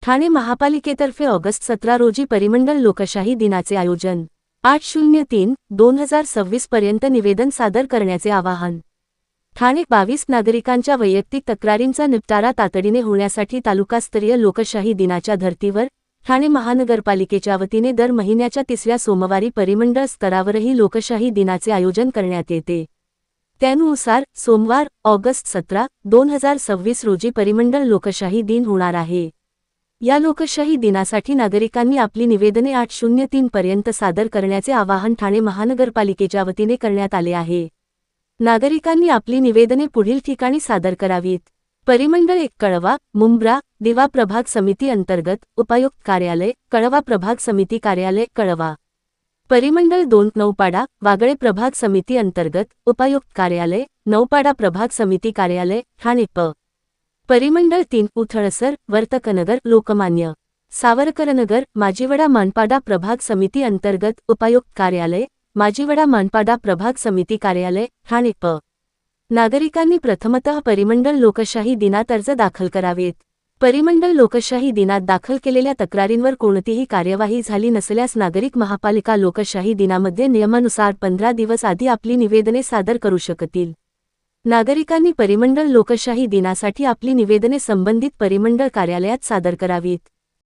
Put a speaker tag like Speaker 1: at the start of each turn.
Speaker 1: ठाणे महापालिकेतर्फे ऑगस्ट 17 रोजी परिमंडळ लोकशाही दिनाचे आयोजन 8/03/2026 पर्यंत निवेदन सादर करण्याचे आवाहन। ठाणे 22 नागरिकांच्या वैयक्तिक तक्रारींचा निपटारा तातडीने होण्यासाठी तालुकास्तरीय लोकशाही दिनाच्या धर्तीवर ठाणे महानगरपालिकेच्या वतीने दर महिन्याच्या 3ऱ्या सोमवारी परिमंडळ स्तरावरही लोकशाही दिनाचे आयोजन करण्यात येते। त्यानुसार सोमवार ऑगस्ट 17, 2026 रोजी परिमंडळ लोकशाही दिन होणार आहे। या लोकशाही दिनासाठी नागरिकांनी आपली निवेदने 8/03 पर्यंत सादर करण्याचे आवाहन ठाणे महानगरपालिकेच्या वतीने करण्यात आले आहे। नागरिकांनी आपली निवेदने पुढील ठिकाणी सादर करावीत। परिमंडळ 1 कळवा, मुंब्रा, दिवा प्रभाग समिती अंतर्गत उपायुक्त कार्यालय, कळवा प्रभाग समिती कार्यालय, कळवा। परिमंडळ 2 नौपाडा, वागळे प्रभाग समिती अंतर्गत उपायुक्त कार्यालय, नौपाडा प्रभाग समिती कार्यालय, ठाणे प। परिमंडळ 3 उथळसर, वर्तकनगर, लोकमान्य सावरकरनगर, माजिवडा मानपाडा प्रभाग समिती अंतर्गत उपायुक्त कार्यालय, माजिवडा मानपाडा प्रभाग समिती कार्यालय, ठाणे प। नागरिकांनी प्रथमतः परिमंडळ लोकशाही दिनात अर्ज दाखल करावेत। परिमंडळ लोकशाही दिनात दाखल केलेल्या तक्रारींवर कोणतीही कार्यवाही झाली नसल्यास नागरिक महापालिका लोकशाही दिनामध्ये नियमानुसार 15 दिवस आधी आपली निवेदने सादर करू शकतील। नागरिकांनी परिमंडळ लोकशाही दिनासाठी आपली निवेदने संबंधित परिमंडळ कार्यालयात सादर करावीत।